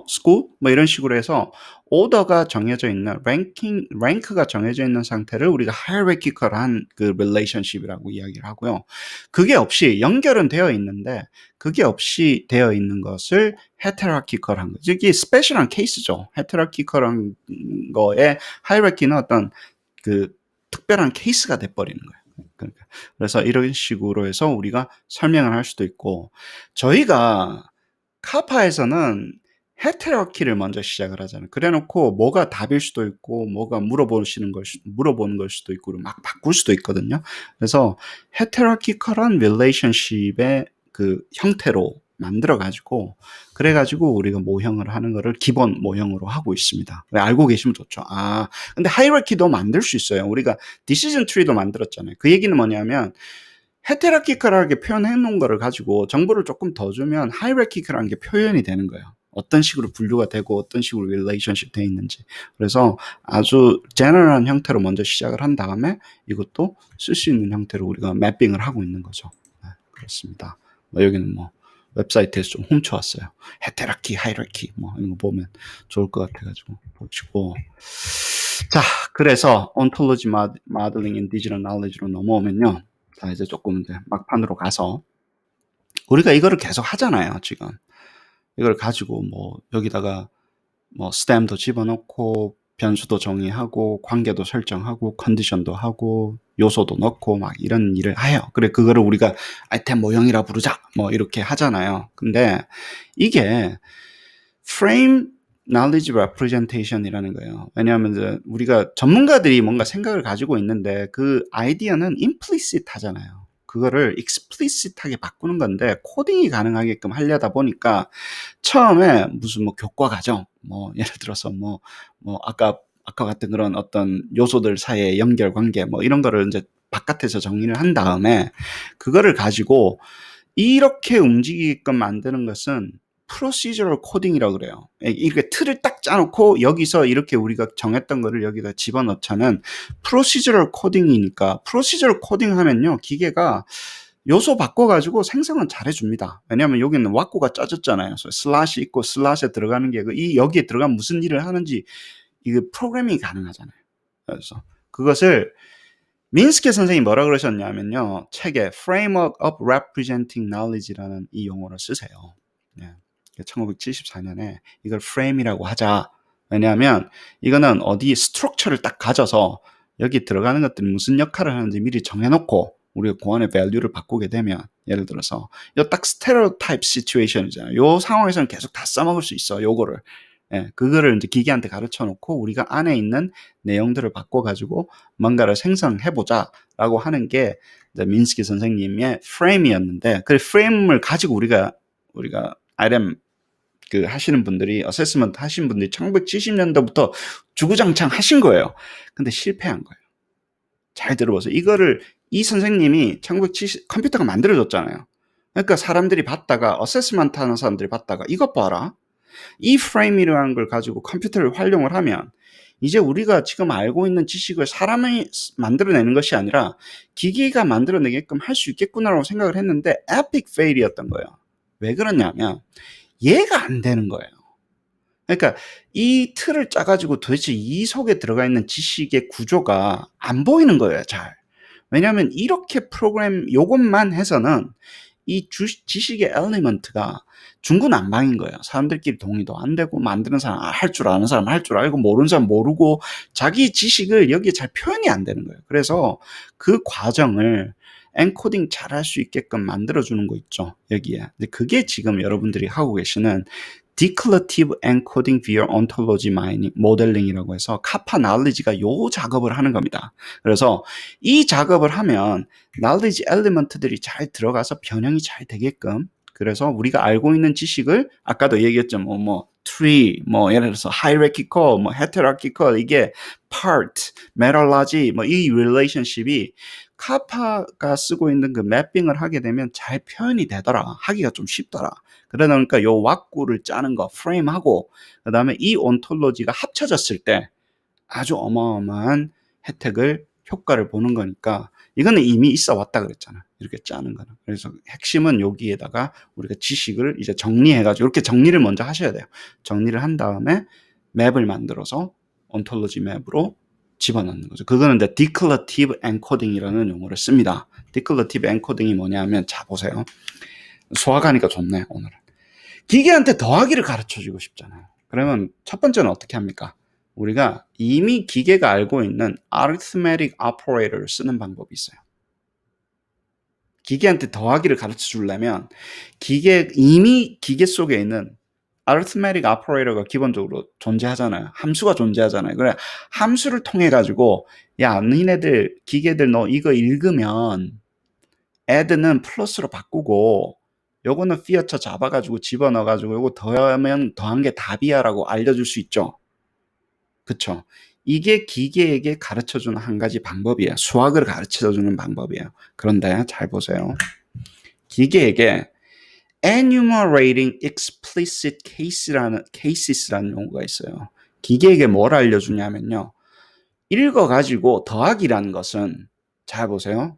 school, 이런 식으로 해서 오더가 정해져 있는 랭크가 정해져 있는 상태를 우리가 hierarchical한 그 relationship이라고 이야기를 하고요. 그게 없이 연결은 되어 있는데 그게 없이 되어 있는 것을 heterarchical한 거죠. 이게 스페셜한 케이스죠. heterarchical한 거에 hierarchy는 어떤 그 특별한 케이스가 돼버리는 거예요. 그래서 이런 식으로 해서 우리가 설명을 할 수도 있고, 저희가 카파에서는 헤테로키를 먼저 시작을 하잖아요. 그래놓고 뭐가 답일 수도 있고 뭐가 물어보는 걸 수도 있고 막 바꿀 수도 있거든요. 그래서 헤테로키컬한 릴레이션십의 그 형태로 만들어가지고 그래가지고 우리가 모형을 하는 거를 기본 모형으로 하고 있습니다. 알고 계시면 좋죠. 근데 하이라키도 만들 수 있어요. 우리가 디시전 트리도 만들었잖아요. 그 얘기는 뭐냐면 헤테라키컬하게 표현해 놓은 거를 가지고 정보를 조금 더 주면 하이라키컬한 게 표현이 되는 거예요. 어떤 식으로 분류가 되고 어떤 식으로 릴레이션십 되어 있는지. 그래서 아주 제너럴한 형태로 먼저 시작을 한 다음에 이것도 쓸 수 있는 형태로 우리가 매핑을 하고 있는 거죠. 네, 그렇습니다. 여기는 웹사이트에서 좀 훔쳐왔어요. 헤테라키, 하이라키 이런 거 보면 좋을 것 같아가지고 보시고. 자, 그래서 ontology modeling in digital knowledge로 넘어오면요. 자, 이제 조금 이제 막판으로 가서 우리가 이거를 계속 하잖아요, 지금. 이걸 가지고 여기다가 stem도 집어넣고 변수도 정의하고 관계도 설정하고 컨디션도 하고 요소도 넣고 막 이런 일을 해요. 그래, 그거를 우리가 아이템 모형이라 부르자 이렇게 하잖아요. 근데 이게 frame knowledge representation이라는 거예요. 왜냐하면 이제 우리가 전문가들이 뭔가 생각을 가지고 있는데 그 아이디어는 implicit 하잖아요. 그거를 explicit하게 바꾸는 건데 코딩이 가능하게끔 하려다 보니까 처음에 무슨 교과 과정, 예를 들어서 아까 같은 그런 어떤 요소들 사이의 연결 관계 이런 거를 이제 바깥에서 정의를 한 다음에 그거를 가지고 이렇게 움직이게끔 만드는 것은 procedural coding이라고 그래요. 이렇게 틀을 딱 짜놓고 여기서 이렇게 우리가 정했던 거를 여기다 집어넣자면 procedural coding이니까 procedural coding 하면요 기계가 요소 바꿔가지고 생성은 잘해줍니다. 왜냐하면 여기는 왁구가 짜졌잖아요. 그래서 슬래시 있고 슬래시에 들어가는 게 여기에 들어가면 무슨 일을 하는지 이게 프로그래밍이 가능하잖아요. 그래서 그것을 민스키 선생님이 뭐라 그러셨냐면요. 책에 Framework of Representing Knowledge라는 이 용어를 쓰세요. 네. 1974년에 이걸 frame이라고 하자. 왜냐하면 이거는 어디 스트럭처를 딱 가져서 여기 들어가는 것들이 무슨 역할을 하는지 미리 정해놓고 우리가 그 안에 value를 바꾸게 되면 예를 들어서 이거 딱 스테레오타입 시츄에이션이잖아요. 요 상황에서는 계속 다 써먹을 수 있어. 요거를. 예, 그거를 이제 기계한테 가르쳐 놓고 우리가 안에 있는 내용들을 바꿔가지고 뭔가를 생성해보자라고 하는 게 민스키 선생님의 프레임이었는데 그 프레임을 가지고 우리가 RM 하시는 분들이 어세스먼트 하신 분들이 1970년대부터 주구장창 하신 거예요. 근데 실패한 거예요. 잘 들어보세요. 이거를 이 선생님이 1970 컴퓨터가 만들어졌잖아요. 그러니까 사람들이 봤다가 어세스먼트 하는 사람들이 봤다가 이것 봐라. 이 프레임이라는 걸 가지고 컴퓨터를 활용을 하면 이제 우리가 지금 알고 있는 지식을 사람이 만들어내는 것이 아니라 기계가 만들어내게끔 할 수 있겠구나라고 생각을 했는데 epic fail이었던 거예요. 왜 그러냐면 이해가 안 되는 거예요. 그러니까 이 틀을 짜가지고 도대체 이 속에 들어가 있는 지식의 구조가 안 보이는 거예요, 잘. 왜냐하면 이렇게 프로그램 요것만 해서는 이 지식의 엘리먼트가 중구난방인 거예요. 사람들끼리 동의도 안 되고 만드는 사람 할 줄 아는 사람 할 줄 알고 모르는 사람 모르고 자기 지식을 여기에 잘 표현이 안 되는 거예요. 그래서 그 과정을 엔코딩 잘할 수 있게끔 만들어주는 거 있죠. 여기에. 근데 그게 지금 여러분들이 하고 계시는 Declarative Encoding via Ontology Modeling이라고 해서 카파 knowledge가 요 작업을 하는 겁니다. 그래서 이 작업을 하면 knowledge element들이 잘 들어가서 변형이 잘 되게끔, 그래서 우리가 알고 있는 지식을 아까도 얘기했죠. tree, 예를 들어서 hierarchical, hierarchical, 이게 part, metallurgy, 이 relationship이 카파가 쓰고 있는 그 매핑을 하게 되면 잘 표현이 되더라. 하기가 좀 쉽더라. 그러다 보니까 요 왁구를 짜는 거, 프레임하고, 그 다음에 이 온톨로지가 합쳐졌을 때 아주 어마어마한 혜택을, 효과를 보는 거니까, 이거는 이미 있어 왔다 그랬잖아. 이렇게 짜는 거는. 그래서 핵심은 여기에다가 우리가 지식을 이제 정리해가지고, 이렇게 정리를 먼저 하셔야 돼요. 정리를 한 다음에 맵을 만들어서 온톨로지 맵으로 집어넣는 거죠. 그거는 이제 Declarative Encoding이라는 용어를 씁니다. Declarative Encoding이 뭐냐면, 자, 보세요. 수학하니까 좋네, 오늘은. 기계한테 더하기를 가르쳐주고 싶잖아요. 그러면 첫 번째는 어떻게 합니까? 우리가 이미 기계가 알고 있는 arithmetic operator를 쓰는 방법이 있어요. 기계한테 더하기를 가르쳐 주려면 이미 기계 속에 있는 arithmetic operator가 기본적으로 존재하잖아요. 함수가 존재하잖아요. 그래, 함수를 통해 가지고, 야, 너희네들 기계들 너 이거 읽으면 add는 플러스로 바꾸고 요거는 피어처 잡아가지고 집어넣어가지고 요거 더하면 더한 게 답이야라고 알려줄 수 있죠. 그쵸? 이게 기계에게 가르쳐주는 한 가지 방법이에요. 수학을 가르쳐주는 방법이에요. 그런데 잘 보세요. 기계에게 enumerating explicit cases라는 용어가 있어요. 기계에게 뭘 알려주냐면요. 읽어가지고 더하기라는 것은, 잘 보세요.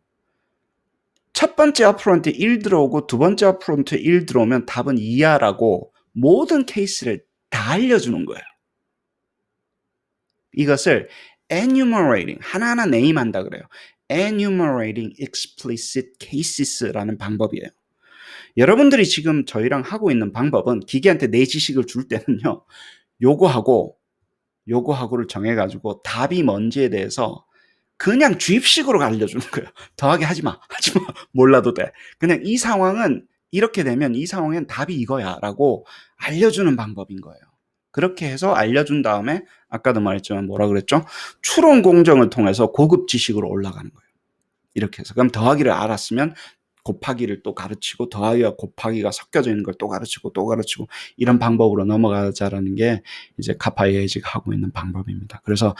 첫 번째 어프런트에 1 들어오고 두 번째 어프런트에 1 들어오면 답은 2야라고 모든 케이스를 다 알려주는 거예요. 이것을 enumerating, 하나하나 네임한다 그래요. enumerating explicit cases라는 방법이에요. 여러분들이 지금 저희랑 하고 있는 방법은, 기계한테 내 지식을 줄 때는요, 요거하고를 정해가지고 답이 뭔지에 대해서 그냥 주입식으로 알려주는 거예요. 더하기 하지마, 몰라도 돼. 그냥 이 상황은 이렇게 되면 이 상황엔 답이 이거야 라고 알려주는 방법인 거예요. 그렇게 해서 알려준 다음에 아까도 말했지만 뭐라 그랬죠? 추론 공정을 통해서 고급 지식으로 올라가는 거예요. 이렇게 해서. 그럼 더하기를 알았으면 곱하기를 또 가르치고, 더하기와 곱하기가 섞여져 있는 걸 또 가르치고 이런 방법으로 넘어가자라는 게 이제 카파이에이지가 하고 있는 방법입니다. 그래서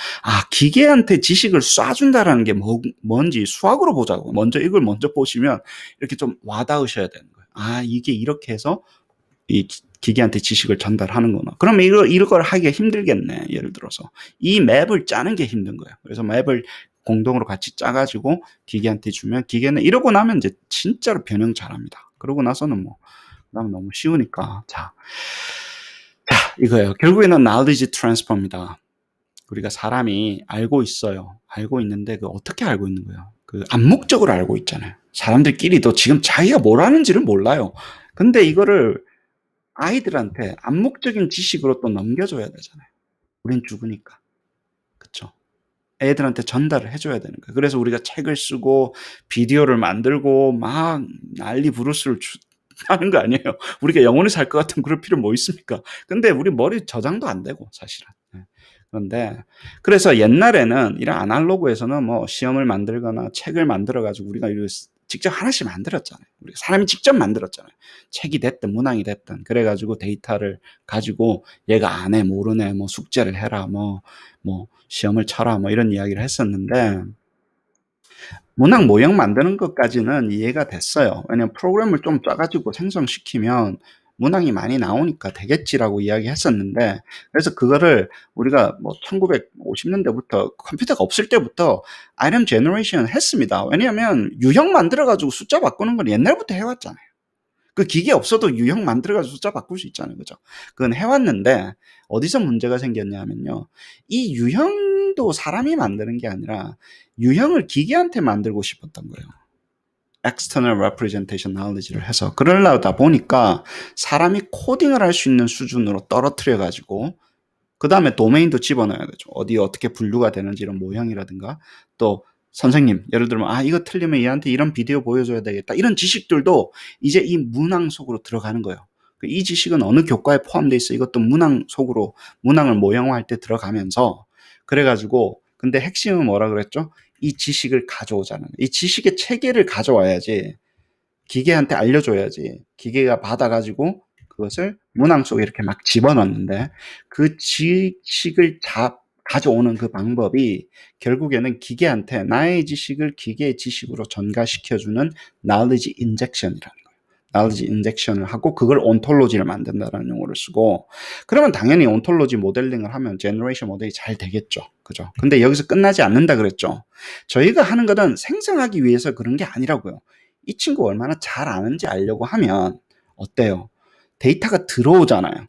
기계한테 지식을 쏴준다라는 게 뭔지 수학으로 보자고. 이걸 먼저 보시면 이렇게 좀 와닿으셔야 되는 거예요. 이게 이렇게 해서 이 기계한테 지식을 전달하는구나. 그러면 이걸 하기가 힘들겠네. 예를 들어서 이 맵을 짜는 게 힘든 거예요. 그래서 맵을 공동으로 같이 짜가지고 기계한테 주면, 기계는 이러고 나면 이제 진짜로 변형 잘합니다. 그러고 나서는 그다음 너무 쉬우니까. 자, 이거예요. 결국에는 knowledge transfer입니다. 우리가 사람이 알고 있어요. 알고 있는데 어떻게 알고 있는 거예요? 암묵적으로 알고 있잖아요. 사람들끼리도 지금 자기가 뭘 하는지를 몰라요. 근데 이거를 아이들한테 암묵적인 지식으로 또 넘겨줘야 되잖아요. 우린 죽으니까. 그쵸? 애들한테 전달을 해줘야 되는 거예요. 그래서 우리가 책을 쓰고 비디오를 만들고 막 난리 부르스를 하는 거 아니에요. 우리가 영원히 살 것 같으면 그럴 필요 뭐 있습니까? 근데 우리 머리 저장도 안 되고 사실은. 그런데 그래서 옛날에는 이런 아날로그에서는 시험을 만들거나 책을 만들어 가지고 우리가 직접 하나씩 만들었잖아요. 우리 사람이 직접 만들었잖아요. 책이 됐든 문항이 됐든. 그래 가지고 데이터를 가지고 얘가 안 해, 모르네, 숙제를 해라, 시험을 쳐라, 이런 이야기를 했었는데, 문항 모형 만드는 것까지는 이해가 됐어요. 왜냐면 프로그램을 좀 짜가지고 생성시키면 문항이 많이 나오니까 되겠지라고 이야기했었는데, 그래서 그거를 우리가 1950년대부터 컴퓨터가 없을 때부터 item generation 했습니다. 왜냐하면 유형 만들어가지고 숫자 바꾸는 건 옛날부터 해왔잖아요. 그 기계 없어도 유형 만들어가지고 숫자 바꿀 수 있잖아요. 그죠? 그건 해왔는데, 어디서 문제가 생겼냐면요. 이 유형도 사람이 만드는 게 아니라 유형을 기계한테 만들고 싶었던 거예요. external representation knowledge를 해서. 그러려다 보니까 사람이 코딩을 할 수 있는 수준으로 떨어뜨려 가지고, 그 다음에 도메인도 집어넣어야 되죠. 어디에 어떻게 분류가 되는지 이런 모형이라든가, 또 선생님, 예를 들면 이거 틀리면 얘한테 이런 비디오 보여줘야 되겠다. 이런 지식들도 이제 이 문항 속으로 들어가는 거예요. 이 지식은 어느 교과에 포함되어 있어. 이것도 문항 속으로, 문항을 모형화할 때 들어가면서, 그래가지고, 근데 핵심은 뭐라 그랬죠? 이 지식을 가져오자는 거예요. 이 지식의 체계를 가져와야지, 기계한테 알려줘야지, 기계가 받아가지고 그것을 문항 속에 이렇게 막 집어넣는데, 그 지식을 가져오는 그 방법이 결국에는 기계한테 나의 지식을 기계의 지식으로 전가시켜주는 knowledge injection이라는 거예요. knowledge injection을 하고 그걸 ontology를 만든다라는 용어를 쓰고, 그러면 당연히 ontology 모델링을 하면 generation 모델이 잘 되겠죠. 그죠? 근데 여기서 끝나지 않는다 그랬죠. 저희가 하는 것은 생성하기 위해서 그런 게 아니라고요. 이 친구 얼마나 잘 아는지 알려고 하면 어때요? 데이터가 들어오잖아요.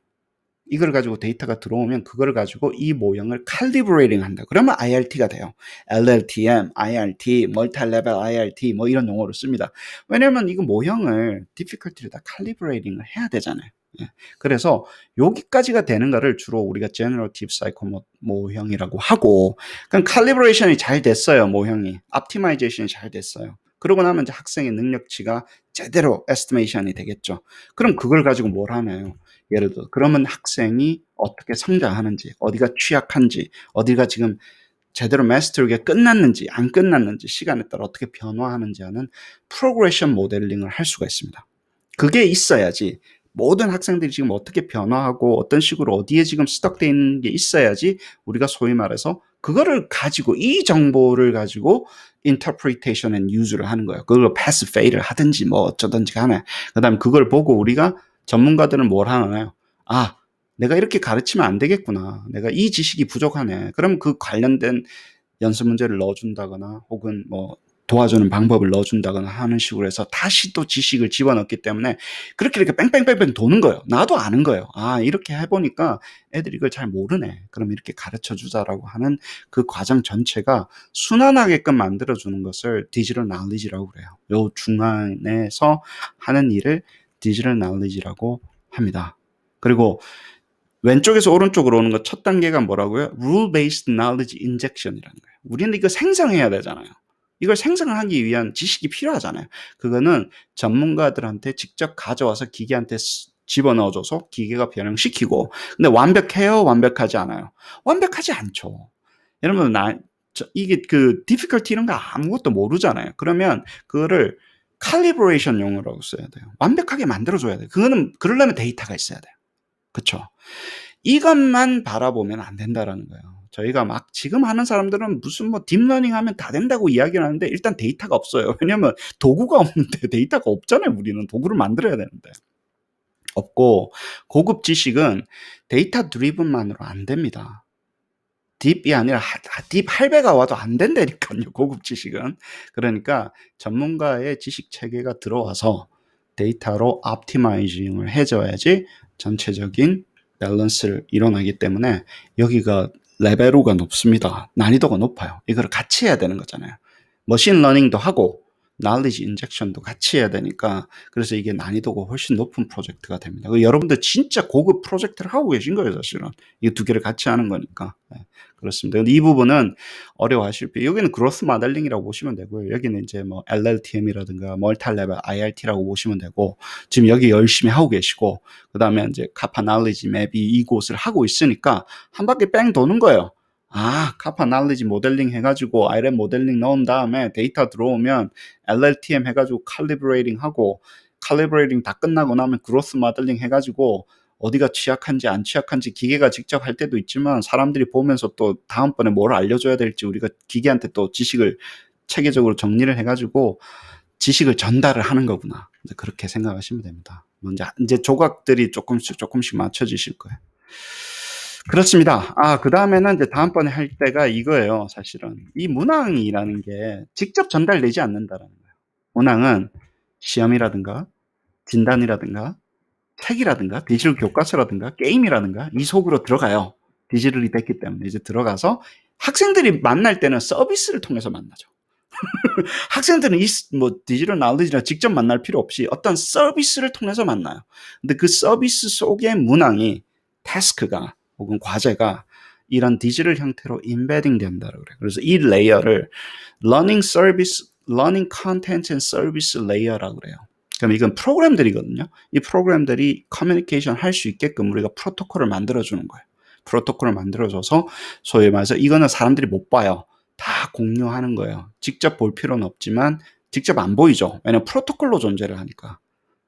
이걸 가지고 데이터가 들어오면 그걸 가지고 이 모형을 칼리브레이팅 한다. 그러면 IRT가 돼요. LLTM, IRT, 멀티레벨 IRT 뭐 이런 용어를 씁니다. 왜냐면 이거 모형을 difficulty를 다 칼리브레이팅을 해야 되잖아요. 예. 그래서 여기까지가 되는 거를 주로 우리가 generative psycho 모형이라고 하고, 그럼 칼리브레이션이 잘 됐어요. 모형이 optimization이 잘 됐어요. 그러고 나면 이제 학생의 능력치가 제대로 에스티메이션이 되겠죠. 그럼 그걸 가지고 뭘 하나요? 예를 들어 그러면 학생이 어떻게 성장하는지, 어디가 취약한지, 어디가 지금 제대로 마스터리가 끝났는지 안 끝났는지, 시간에 따라 어떻게 변화하는지 하는 프로그레션 모델링을 할 수가 있습니다. 그게 있어야지, 모든 학생들이 지금 어떻게 변화하고 어떤 식으로 어디에 지금 스톡되어 있는 게 있어야지 우리가 소위 말해서 그거를 가지고, 이 정보를 가지고 interpretation and use를 하는 거예요. 그걸 pass fail을 하든지 뭐 어쩌든지 간에, 그 다음에 그걸 보고 우리가, 전문가들은 뭘 하나요? 내가 이렇게 가르치면 안 되겠구나. 내가 이 지식이 부족하네. 그럼 그 관련된 연습 문제를 넣어준다거나 혹은 뭐 도와주는 방법을 넣어준다거나 하는 식으로 해서 다시 또 지식을 집어넣기 때문에 그렇게 이렇게 뺑뺑뺑뺑 도는 거예요. 나도 아는 거예요. 이렇게 해보니까 애들이 이걸 잘 모르네. 그럼 이렇게 가르쳐 주자라고 하는 그 과정 전체가 순환하게끔 만들어주는 것을 디지털 나울리지라고 그래요. 요 중간에서 하는 일을 디지털 나울리지라고 합니다. 그리고 왼쪽에서 오른쪽으로 오는 거 첫 단계가 뭐라고요? Rule-based knowledge injection이라는 거예요. 우리는 이거 생성해야 되잖아요. 이걸 생성하기 위한 지식이 필요하잖아요. 그거는 전문가들한테 직접 가져와서 기계한테 집어넣어줘서 기계가 변형시키고, 근데 완벽해요? 완벽하지 않아요? 완벽하지 않죠. 여러분, 이게 그 difficulty 이런 거 아무것도 모르잖아요. 그러면 그거를 calibration 용어라고 써야 돼요. 완벽하게 만들어줘야 돼요. 그거는, 그러려면 데이터가 있어야 돼요. 그쵸? 이것만 바라보면 안 된다라는 거예요. 저희가 막 지금 하는 사람들은 무슨 뭐 딥러닝 하면 다 된다고 이야기를 하는데 일단 데이터가 없어요. 왜냐면 도구가 없는데, 데이터가 없잖아요. 우리는 도구를 만들어야 되는데. 없고, 고급 지식은 데이터 드리븐만으로 안 됩니다. 딥이 아니라 딥 할배가 와도 안 된다니까요. 고급 지식은. 그러니까 전문가의 지식 체계가 들어와서 데이터로 옵티마이징을 해줘야지 전체적인 밸런스를 일어나기 때문에 여기가 레벨로가 높습니다. 난이도가 높아요. 이걸 같이 해야 되는 거잖아요. 머신러닝도 하고 knowledge injection도 같이 해야 되니까, 그래서 이게 난이도가 훨씬 높은 프로젝트가 됩니다. 여러분들 진짜 고급 프로젝트를 하고 계신 거예요, 사실은. 이 두 개를 같이 하는 거니까. 네, 그렇습니다. 근데 이 부분은 어려워하실 필요, 여기는 그로스 모델링이라고 보시면 되고요. 여기는 이제 뭐 LLTM이라든가 멀티레벨 IRT라고 보시면 되고, 지금 여기 열심히 하고 계시고, 그 다음에 이제 카파 knowledge 맵이 이곳을 하고 있으니까 한 바퀴 뺑 도는 거예요. 카파 knowledge 모델링 해가지고 IRM 모델링 넣은 다음에 데이터 들어오면 LLTM 해가지고 칼리브레이팅 하고, 칼리브레이팅 다 끝나고 나면 그로스 모델링 해가지고 어디가 취약한지 안 취약한지 기계가 직접 할 때도 있지만, 사람들이 보면서 또 다음번에 뭘 알려줘야 될지 우리가 기계한테 또 지식을 체계적으로 정리를 해가지고 지식을 전달을 하는 거구나. 그렇게 생각하시면 됩니다. 이제 조각들이 조금씩 맞춰지실 거예요. 그렇습니다. 그 다음에는 이제 다음번에 할 때가 이거예요, 사실은. 이 문항이라는 게 직접 전달되지 않는다라는 거예요. 문항은 시험이라든가, 진단이라든가, 책이라든가, 디지털 교과서라든가, 게임이라든가, 이 속으로 들어가요. 디지털이 됐기 때문에 이제 들어가서 학생들이 만날 때는 서비스를 통해서 만나죠. 학생들은 뭐 디지털 나울리지나 직접 만날 필요 없이 어떤 서비스를 통해서 만나요. 근데 그 서비스 속의 문항이, 태스크가 혹은 과제가 이런 디지털 형태로 embedding 된다고 그래요. 그래서 이 레이어를 learning content and service layer라고 그래요. 그럼 이건 프로그램들이거든요. 이 프로그램들이 커뮤니케이션 할 수 있게끔 우리가 프로토콜을 만들어주는 거예요. 프로토콜을 만들어줘서 소위 말해서 이거는 사람들이 못 봐요. 다 공유하는 거예요. 직접 볼 필요는 없지만 직접 안 보이죠. 왜냐면 프로토콜로 존재를 하니까.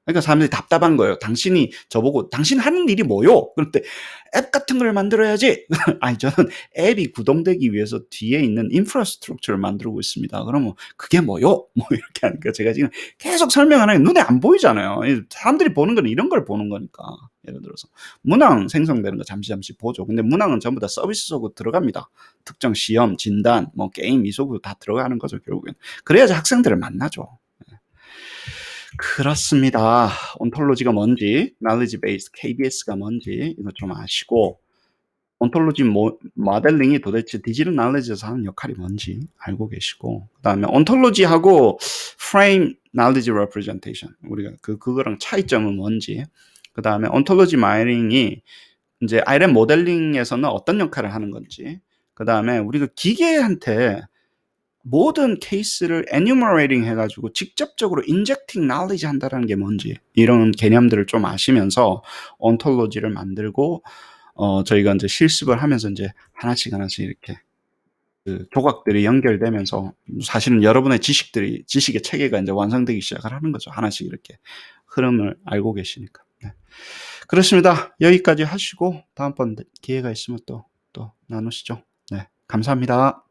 그러니까 사람들이 답답한 거예요. 당신이 저보고 당신 하는 일이 뭐요? 그런데 앱 같은 걸 만들어야지. 아니 저는 앱이 구동되기 위해서 뒤에 있는 인프라스트럭처를 만들고 있습니다. 그러면 그게 뭐요? 뭐 이렇게 하니까 제가 지금 계속 설명을 하니까 눈에 안 보이잖아요. 사람들이 보는 건 이런 걸 보는 거니까. 예를 들어서 문항 생성되는 거 잠시 보죠. 근데 문항은 전부 다 서비스 속으로 들어갑니다. 특정 시험, 진단, 뭐 게임 이 속으로 다 들어가는 거죠 결국엔. 그래야지 학생들을 만나죠. 그렇습니다. 온톨로지가 뭔지, knowledge based KBS가 뭔지 이거 좀 아시고 온톨로지 모델링이 도대체 디지털 knowledge에서 하는 역할이 뭔지 알고 계시고 그다음에 온톨로지하고 frame knowledge representation 우리가 그거랑 차이점은 뭔지 그다음에 온톨로지 마이닝이 이제 ILM 모델링에서는 어떤 역할을 하는 건지 그다음에 우리가 기계한테 모든 케이스를 enumerating 해가지고 직접적으로 injecting knowledge 한다는 게 뭔지 이런 개념들을 좀 아시면서 온톨로지를 만들고 저희가 이제 실습을 하면서 이제 하나씩 이렇게 그 조각들이 연결되면서 사실은 여러분의 지식의 체계가 이제 완성되기 시작을 하는 거죠. 하나씩 이렇게 흐름을 알고 계시니까. 네. 그렇습니다. 여기까지 하시고 다음번 기회가 있으면 또 나누시죠. 네. 감사합니다.